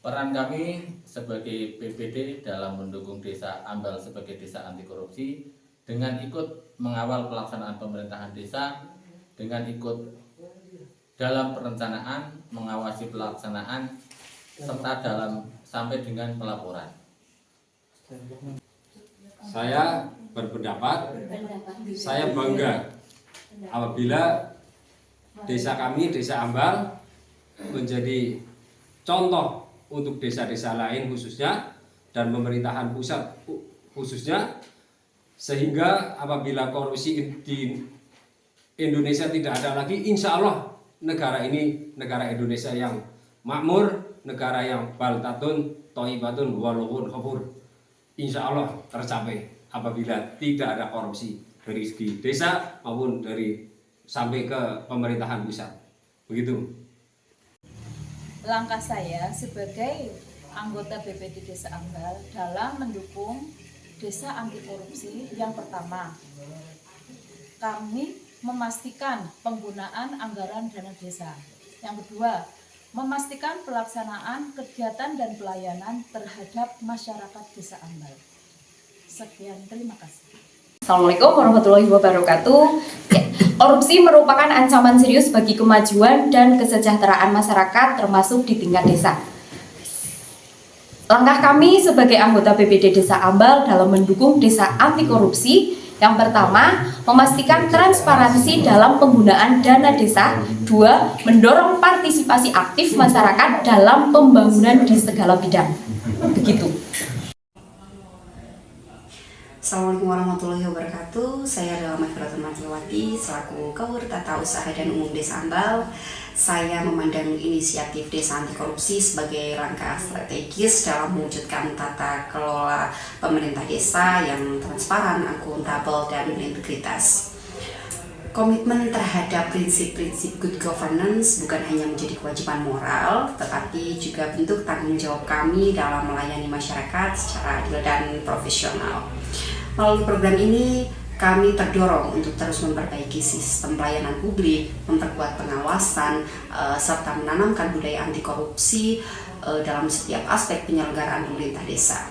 Peran kami sebagai BPD dalam mendukung Desa Ambal sebagai desa anti korupsi dengan ikut mengawal pelaksanaan pemerintahan desa, dengan ikut dalam perencanaan, mengawasi pelaksanaan, serta dalam sampai dengan pelaporan. Saya berpendapat, saya bangga apabila desa kami, Desa Ambal, menjadi contoh untuk desa-desa lain khususnya dan pemerintahan pusat khususnya, sehingga apabila korupsi di Indonesia tidak ada lagi, insya Allah negara ini negara Indonesia yang makmur, negara yang baltatun, toibatun, walawun khafur, insya Allah tercapai apabila tidak ada korupsi dari segi desa maupun dari sampai ke pemerintahan pusat. Begitu. Langkah saya sebagai anggota BPD Desa Ambal dalam mendukung desa anti korupsi, yang pertama, kami memastikan penggunaan anggaran dana desa. Yang kedua, memastikan pelaksanaan kegiatan dan pelayanan terhadap masyarakat Desa Ambal. Sekian, terima kasih. Assalamualaikum warahmatullahi wabarakatuh. Korupsi merupakan ancaman serius bagi kemajuan dan kesejahteraan masyarakat, termasuk di tingkat desa. Langkah kami sebagai anggota BPD Desa Ambal dalam mendukung desa anti korupsi, yang pertama, memastikan transparansi dalam penggunaan dana desa. Dua, mendorong partisipasi aktif masyarakat dalam pembangunan di segala bidang. Begitu. Assalamualaikum warahmatullahi wabarakatuh. Saya adalah Mahfiratun Makiwati selaku Kawur Tata Usaha dan Umum Desa Ambal. Saya memandang inisiatif desa anti korupsi sebagai langkah strategis dalam mewujudkan tata kelola pemerintah desa yang transparan, akuntabel, dan berintegritas. Komitmen terhadap prinsip-prinsip good governance bukan hanya menjadi kewajiban moral, tetapi juga bentuk tanggung jawab kami dalam melayani masyarakat secara adil dan profesional. Melalui program ini, kami terdorong untuk terus memperbaiki sistem pelayanan publik, memperkuat pengawasan, serta menanamkan budaya anti korupsi dalam setiap aspek penyelenggaraan pemerintah desa.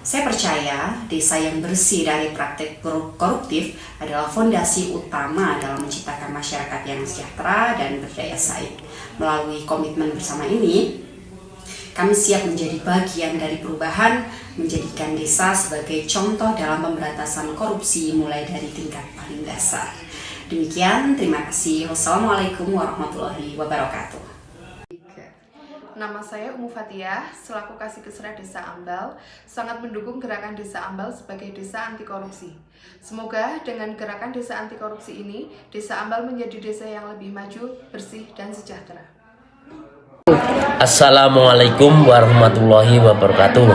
Saya percaya desa yang bersih dari praktek koruptif adalah fondasi utama dalam menciptakan masyarakat yang sejahtera dan berdaya saing. Melalui komitmen bersama ini, kami siap menjadi bagian dari perubahan, menjadikan desa sebagai contoh dalam pemberantasan korupsi mulai dari tingkat paling dasar. Demikian, terima kasih. Wassalamualaikum warahmatullahi wabarakatuh. Nama saya Umu Fatiyah, selaku Kasih Kesra Desa Ambal, sangat mendukung gerakan Desa Ambal sebagai desa anti korupsi. Semoga dengan gerakan desa anti korupsi ini, Desa Ambal menjadi desa yang lebih maju, bersih, dan sejahtera. Assalamualaikum warahmatullahi wabarakatuh.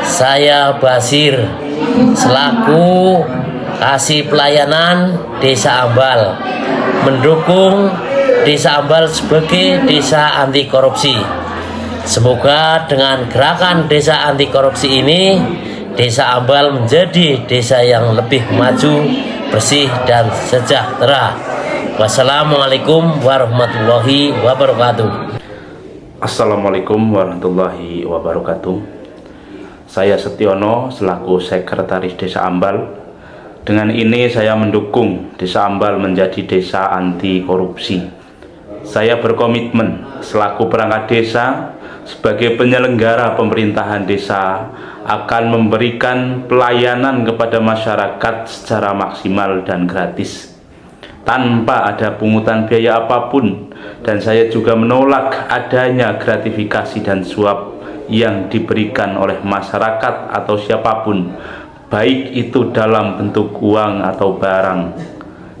Saya Basir, selaku Kasih Pelayanan Desa Ambal, mendukung Desa Ambal sebagai desa anti korupsi. Semoga dengan gerakan desa anti korupsi ini, Desa Ambal menjadi desa yang lebih maju, bersih, dan sejahtera. Wassalamualaikum warahmatullahi wabarakatuh. Assalamualaikum warahmatullahi wabarakatuh. Saya Setiono selaku Sekretaris Desa Ambal. Dengan ini saya mendukung Desa Ambal menjadi desa anti korupsi. Saya berkomitmen selaku perangkat desa sebagai penyelenggara pemerintahan desa akan memberikan pelayanan kepada masyarakat secara maksimal dan gratis, tanpa ada pungutan biaya apapun, dan saya juga menolak adanya gratifikasi dan suap yang diberikan oleh masyarakat atau siapapun, baik itu dalam bentuk uang atau barang,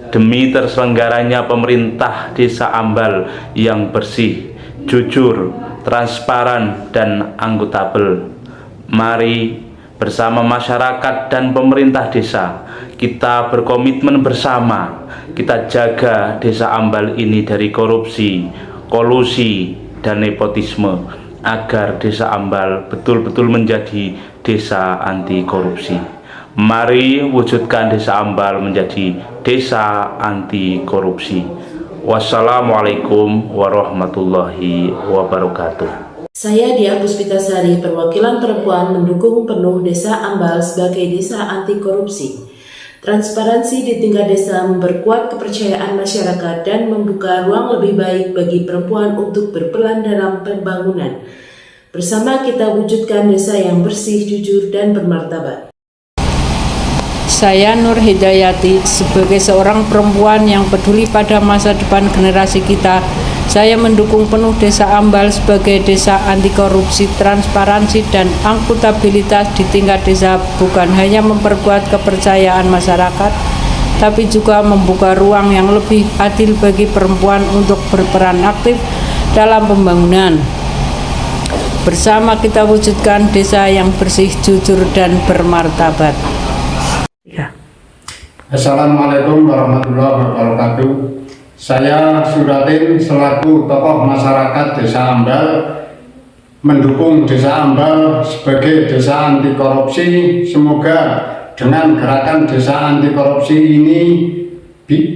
demi terselenggaranya pemerintah Desa Ambal yang bersih, jujur, transparan, dan akuntabel. Mari bersama masyarakat dan pemerintah desa kita berkomitmen bersama, kita jaga Desa Ambal ini dari korupsi, kolusi, dan nepotisme, agar Desa Ambal betul-betul menjadi desa anti korupsi. Mari wujudkan Desa Ambal menjadi desa anti korupsi. Wassalamualaikum warahmatullahi wabarakatuh. Saya Dia Puspitasari, perwakilan perempuan mendukung penuh Desa Ambal sebagai desa anti korupsi. Transparansi di tingkat desa memperkuat kepercayaan masyarakat dan membuka ruang lebih baik bagi perempuan untuk berperan dalam pembangunan. Bersama kita wujudkan desa yang bersih, jujur, dan bermartabat. Saya Nur Hidayati, sebagai seorang perempuan yang peduli pada masa depan generasi kita, saya mendukung penuh Desa Ambal sebagai desa anti korupsi. Transparansi dan akuntabilitas di tingkat desa bukan hanya memperkuat kepercayaan masyarakat, tapi juga membuka ruang yang lebih adil bagi perempuan untuk berperan aktif dalam pembangunan. Bersama kita wujudkan desa yang bersih, jujur, dan bermartabat. Assalamualaikum warahmatullahi wabarakatuh. Saya Suratin selaku tokoh masyarakat Desa Ambal mendukung Desa Ambal sebagai desa anti korupsi. Semoga dengan gerakan desa anti korupsi ini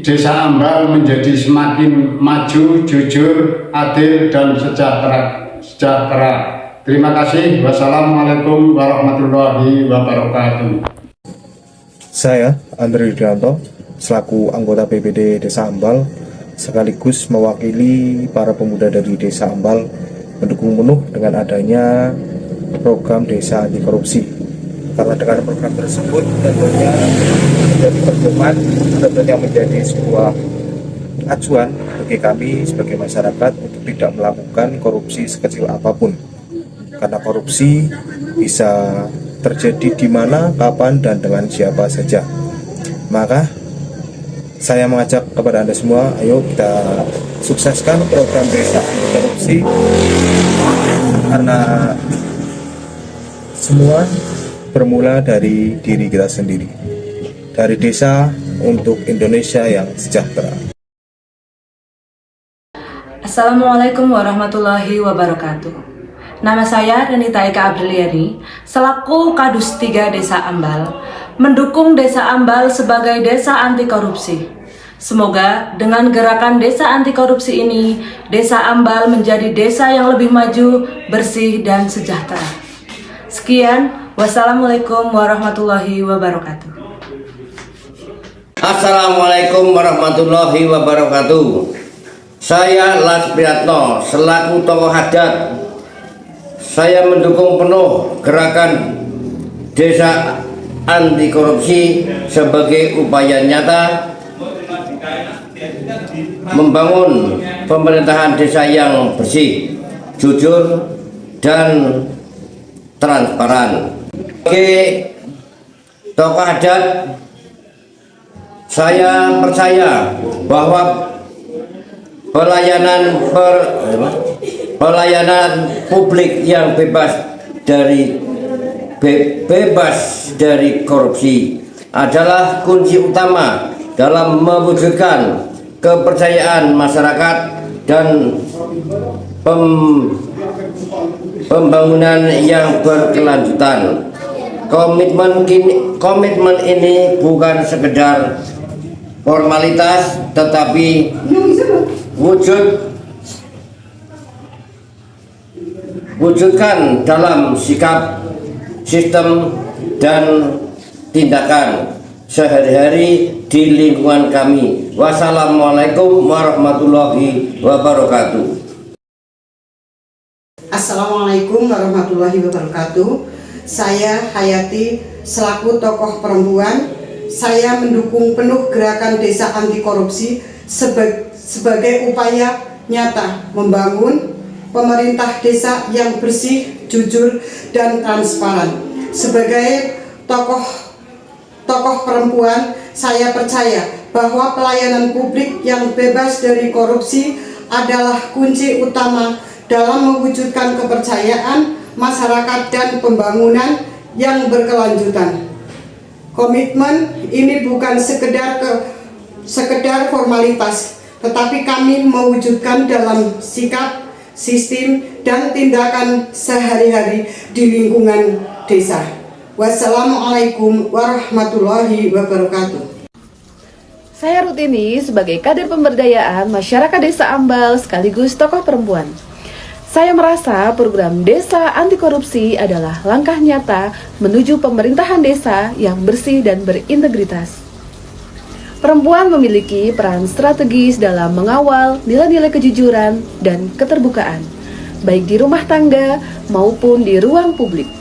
Desa Ambal menjadi semakin maju, jujur, adil, dan sejahtera. Terima kasih. Wassalamualaikum warahmatullahi wabarakatuh. Saya Andri Yudianto selaku anggota BPD Desa Ambal sekaligus mewakili para pemuda dari Desa Ambal mendukung penuh dengan adanya program desa anti korupsi. Karena dengan program tersebut tentunya menjadi pedoman, tentunya menjadi sebuah acuan bagi kami sebagai masyarakat untuk tidak melakukan korupsi sekecil apapun. Karena korupsi bisa terjadi di mana, kapan, dan dengan siapa saja. Maka saya mengajak kepada Anda semua, ayo kita sukseskan program desa anti korupsi, karena semua bermula dari diri kita sendiri, dari desa untuk Indonesia yang sejahtera. Assalamualaikum warahmatullahi wabarakatuh. Nama saya Renita Eka Apriliani, selaku Kadus 3 Desa Ambal, mendukung Desa Ambal sebagai desa anti korupsi. Semoga dengan gerakan desa anti korupsi ini, Desa Ambal menjadi desa yang lebih maju, bersih, dan sejahtera. Sekian, wassalamualaikum warahmatullahi wabarakatuh. Assalamualaikum warahmatullahi wabarakatuh. Saya Las Priyatno, selaku tokoh adat, saya mendukung penuh gerakan desa anti korupsi sebagai upaya nyata membangun pemerintahan desa yang bersih, jujur, dan transparan. Sebagai tokoh adat, saya percaya bahwa pelayanan publik yang bebas dari korupsi adalah kunci utama dalam mewujudkan kepercayaan masyarakat dan pembangunan yang berkelanjutan. Komitmen ini bukan sekedar formalitas, tetapi wujudkan dalam sikap, sistem, dan tindakan sehari-hari di lingkungan kami. Wassalamualaikum warahmatullahi wabarakatuh. Assalamualaikum warahmatullahi wabarakatuh. Saya Hayati selaku tokoh perempuan, saya mendukung penuh gerakan desa anti korupsi sebagai upaya nyata membangun pemerintah desa yang bersih, jujur, dan transparan. Sebagai tokoh perempuan, saya percaya bahwa pelayanan publik yang bebas dari korupsi adalah kunci utama dalam mewujudkan kepercayaan masyarakat dan pembangunan yang berkelanjutan. Komitmen ini bukan sekedar formalitas, tetapi kami mewujudkan dalam sikap, sistem, dan tindakan sehari-hari di lingkungan desa. Wassalamualaikum warahmatullahi wabarakatuh. Saya Rutini sebagai kader pemberdayaan masyarakat Desa Ambal sekaligus tokoh perempuan. Saya merasa program Desa Anti Korupsi adalah langkah nyata menuju pemerintahan desa yang bersih dan berintegritas. Perempuan memiliki peran strategis dalam mengawal nilai-nilai kejujuran dan keterbukaan, baik di rumah tangga maupun di ruang publik.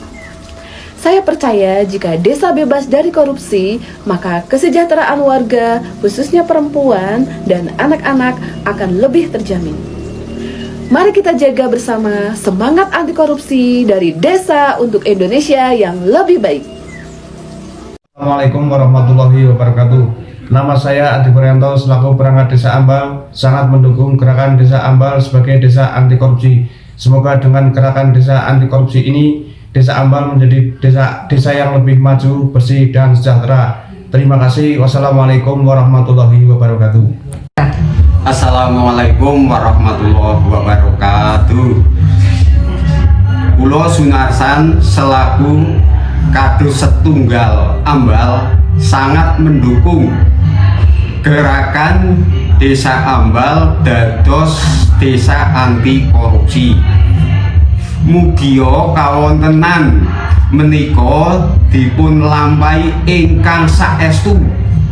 Saya percaya jika desa bebas dari korupsi, maka kesejahteraan warga, khususnya perempuan dan anak-anak, akan lebih terjamin. Mari kita jaga bersama semangat anti korupsi dari desa untuk Indonesia yang lebih baik. Assalamualaikum warahmatullahi wabarakatuh. Nama saya Adi Prianto selaku perangkat Desa Ambal sangat mendukung gerakan Desa Ambal sebagai desa anti korupsi. Semoga dengan gerakan Desa Anti Korupsi ini, Desa Ambal menjadi desa yang lebih maju, bersih dan sejahtera. Terima kasih. Wassalamualaikum warahmatullahi wabarakatuh. Assalamualaikum warahmatullahi wabarakatuh. Kulo Sunarsan selaku Kadus Setunggal Ambal sangat mendukung gerakan Desa Ambal dados desa anti korupsi. Mugia kawontenan menika dipun lampahi ingkang saestu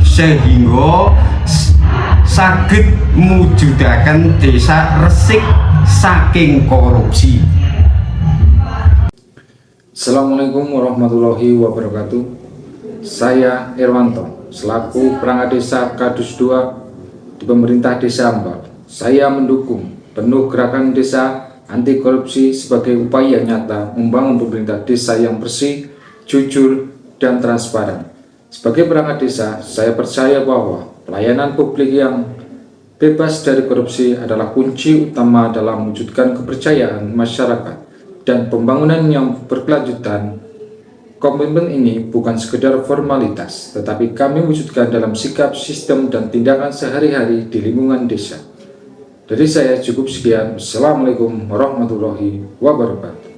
sehingga saged mujudaken desa resik saking korupsi. Assalamualaikum warahmatullahi wabarakatuh. Saya Irwanto selaku perangkat desa Kadus 2 di pemerintah Desa Ambal. Saya mendukung penuh gerakan desa anti korupsi sebagai upaya nyata membangun pemerintah desa yang bersih, jujur, dan transparan. Sebagai perangkat desa, saya percaya bahwa pelayanan publik yang bebas dari korupsi adalah kunci utama dalam mewujudkan kepercayaan masyarakat dan pembangunan yang berkelanjutan. Komitmen ini bukan sekedar formalitas, tetapi kami wujudkan dalam sikap, sistem, dan tindakan sehari-hari di lingkungan desa. Dari saya cukup sekian. Assalamualaikum warahmatullahi wabarakatuh.